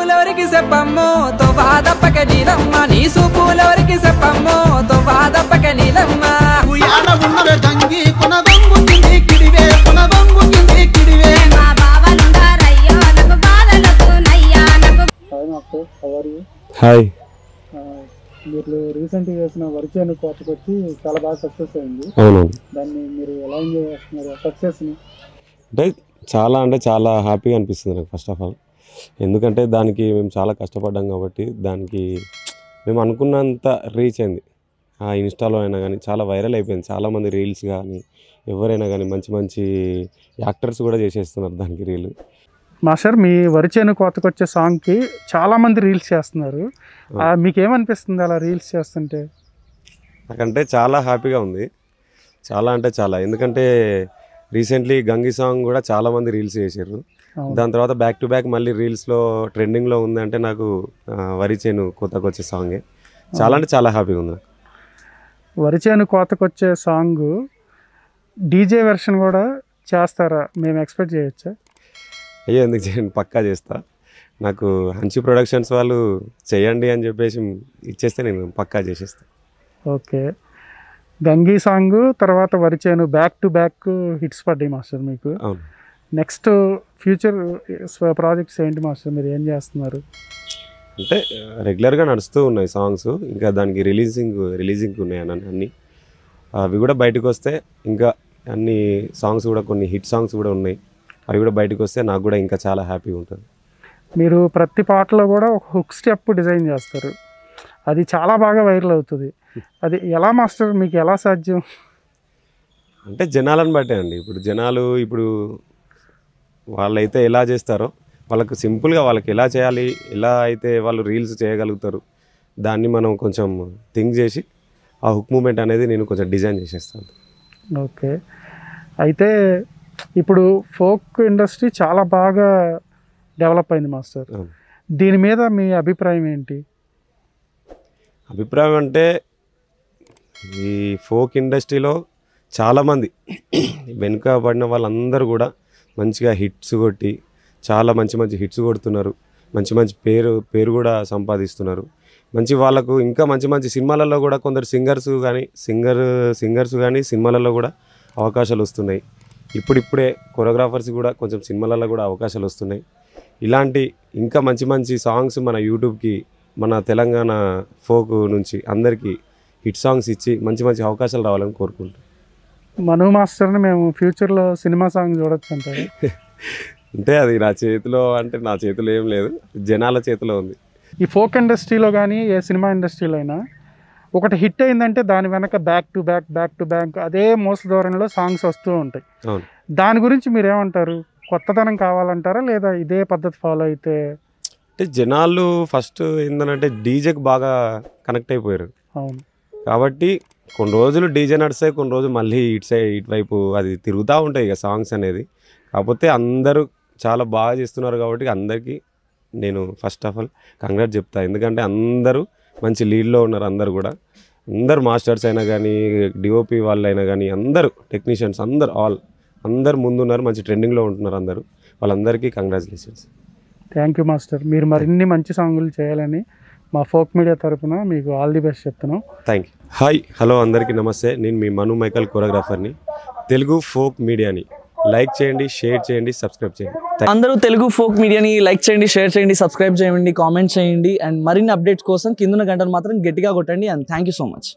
సూపులెవరికి చెప్పమ్మో తోవాదప్పక నీలమ్మ నీ సూపులెవరికి చెప్పమ్మో తోవాదప్పక నీలమ్మ ఉయ్యాల ఉన్నవే గంగి కొనదొంగుతుంది కిడివే కొనదొంగుతుంది కిడివే మా బావలుండారయ్యో నాకు బాధలకు నయ్యా నాకు hi master, how are you? Hi. మీరు రీసెంట్గా చేసిన వర్క్ కోర్టుకు వచ్చి చాలా బాగా సక్సెస్ అయింది. అవును, దాన్ని మీరు ఎలా ఎంజాయ్ చేస్తున్నారు సక్సెస్ని? అంటే చాలా హ్యాపీగా అనిపిస్తుంది నాకు ఫస్ట్ ఆఫ్ ఆల్. ఎందుకంటే దానికి మేము చాలా కష్టపడ్డాం కాబట్టి దానికి మేము అనుకున్నంత రీచ్ అయింది. ఆ ఇన్స్టాలో అయినా కానీ చాలా వైరల్ అయిపోయింది. చాలామంది రీల్స్ కానీ ఎవరైనా కానీ మంచి మంచి యాక్టర్స్ కూడా చేసేస్తున్నారు దానికి రీల్. మాస్టర్, మీ వరిచేను కోతకు వచ్చే సాంగ్కి చాలామంది రీల్స్ చేస్తున్నారు. మీకేమనిపిస్తుంది అలా రీల్స్ చేస్తుంటే? నాకంటే చాలా హ్యాపీగా ఉంది. చాలా అంటే చాలా. ఎందుకంటే రీసెంట్లీ గంగి సాంగ్ కూడా చాలామంది రీల్స్ చేశారు. దాని తర్వాత బ్యాక్ టు బ్యాక్ మళ్ళీ రీల్స్లో ట్రెండింగ్లో ఉందంటే నాకు వరిచేను కోతకు వచ్చే సాంగే. చాలా అంటే చాలా హ్యాపీగా ఉంది నాకు. వరిచేను కోతకు వచ్చే సాంగ్ డీజే వెర్షన్ కూడా చేస్తారా? మేము ఎక్స్పెక్ట్ చేయొచ్చా? అయ్యో, ఎందుకు చేయండి, పక్కా చేస్తా. నాకు హంచి ప్రొడక్షన్స్ వాళ్ళు చేయండి అని చెప్పేసి ఇచ్చేస్తే నేను పక్కా చేసేస్తాను. ఓకే, గంగి సాంగ్ తర్వాత వరిచేను బ్యాక్ టు బ్యాక్ హిట్స్ పడ్డాయి మాస్టర్ మీకు. అవును. నెక్స్ట్ ఫ్యూచర్ ప్రాజెక్ట్స్ ఏంటి మాస్టర్? మీరు ఏం చేస్తున్నారు? అంటే రెగ్యులర్గా నడుస్తూ ఉన్నాయి సాంగ్స్. ఇంకా దానికి రిలీజింగ్ ఉన్నాయి అన్నీ. అవి కూడా బయటకు వస్తే ఇంకా అన్ని సాంగ్స్ కూడా కొన్ని హిట్ సాంగ్స్ కూడా ఉన్నాయి. అవి కూడా బయటకు వస్తే నాకు కూడా ఇంకా చాలా హ్యాపీగా ఉంటుంది. మీరు ప్రతి పాటలో కూడా ఒక హుక్ స్టెప్ డిజైన్ చేస్తారు. అది చాలా బాగా వైరల్ అవుతుంది. అది ఎలా మాస్టర్, మీకు ఎలా సాధ్యం? అంటే జనాలను బట్టే అండి. ఇప్పుడు జనాలు వాళ్ళైతే ఎలా చేస్తారో వాళ్ళకు సింపుల్గా వాళ్ళకి ఎలా చేయాలి, ఎలా అయితే వాళ్ళు రీల్స్ చేయగలుగుతారు, దాన్ని మనం కొంచెం థింక్ చేసి ఆ హుక్ మూమెంట్ అనేది నేను కొంచెం డిజైన్ చేసేస్తాను. ఓకే, అయితే ఇప్పుడు ఫోక్ ఇండస్ట్రీ చాలా బాగా డెవలప్ అయింది మాస్టర్. దీని మీద మీ అభిప్రాయం ఏంటి? అభిప్రాయం అంటే ఈ ఫోక్ ఇండస్ట్రీలో చాలామంది వెనుకబడిన వాళ్ళందరూ కూడా మంచిగా హిట్స్ కొట్టి చాలా మంచి హిట్స్ కొడుతున్నారు. మంచి పేరు కూడా సంపాదిస్తున్నారు. వాళ్ళకు ఇంకా మంచి సినిమాలలో కూడా కొందరు సింగర్స్ కానీ సినిమాలలో కూడా అవకాశాలు వస్తున్నాయి. ఇప్పుడిప్పుడే కొరియోగ్రాఫర్స్ కూడా కొంచెం సినిమాలలో కూడా అవకాశాలు వస్తున్నాయి. ఇలాంటి ఇంకా మంచి సాంగ్స్ మన యూట్యూబ్కి, మన తెలంగాణ ఫోక్ నుంచి అందరికీ హిట్ సాంగ్స్ ఇచ్చి మంచి అవకాశాలు రావాలని కోరుకుంటాం. మను మాస్టర్ని మేము ఫ్యూచర్లో సినిమా సాంగ్ చూడొచ్చు అంటారు? అంటే అది నా చేతిలో ఏం లేదు, జనాల చేతిలో ఉంది. ఈ ఫోక్ ఇండస్ట్రీలో కానీ ఏ సినిమా ఇండస్ట్రీలో అయినా ఒకటి హిట్ అయిందంటే దాని వెనక బ్యాక్ టు బ్యాక్ అదే మోస ధోరణిలో సాంగ్స్ వస్తూ ఉంటాయి. దాని గురించి మీరేమంటారు? కొత్తదనం కావాలంటారా లేదా ఇదే పద్ధతి ఫాలో అయితే? అంటే జనాలు ఫస్ట్ ఏంటంటే డీజేకి బాగా కనెక్ట్ అయిపోయారు. అవును, కాబట్టి కొన్ని రోజులు డీజే నడుస్తాయి, కొన్ని రోజులు మళ్ళీ ఇటువైపు అది తిరుగుతూ ఉంటాయి ఇక సాంగ్స్ అనేది. కాకపోతే అందరూ చాలా బాగా చేస్తున్నారు కాబట్టి అందరికీ నేను ఫస్ట్ ఆఫ్ ఆల్ కంగ్రాట్ చెప్తా. ఎందుకంటే అందరూ మంచి లీడ్లో ఉన్నారు. అందరూ మాస్టర్స్ అయినా కానీ, డిఓపి వాళ్ళు అయినా కానీ, అందరూ టెక్నీషియన్స్ అందరూ ముందున్నారు, మంచి ట్రెండింగ్లో ఉంటున్నారు. వాళ్ళందరికీ కంగ్రాచులేషన్స్. Thank you master. మీరు మరిన్ని మంచి సాంగులు చేయాలని మా ఫోక్ మీడియా తరఫున మీకు ఆల్ ది బెస్ట్ చెప్తున్నాం. Thank you. హాయ్, హలో, అందరికీ నమస్తే. నేను మీ మను మైకల్ కొరియోగ్రాఫర్ని. తెలుగు ఫోక్ మీడియాని లైక్ చేయండి, షేర్ చేయండి, సబ్స్క్రైబ్ చేయండి. అందరూ తెలుగు ఫోక్ మీడియాని లైక్ చేయండి, షేర్ చేయండి, సబ్స్క్రైబ్ చేయండి, కామెంట్ చేయండి. అండ్ మరిన్ని అప్డేట్స్ కోసం కింద గంటలు మాత్రం గట్టిగా కొట్టండి. And thank you so much.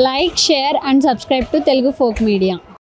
Like, share and subscribe to Telugu folk media.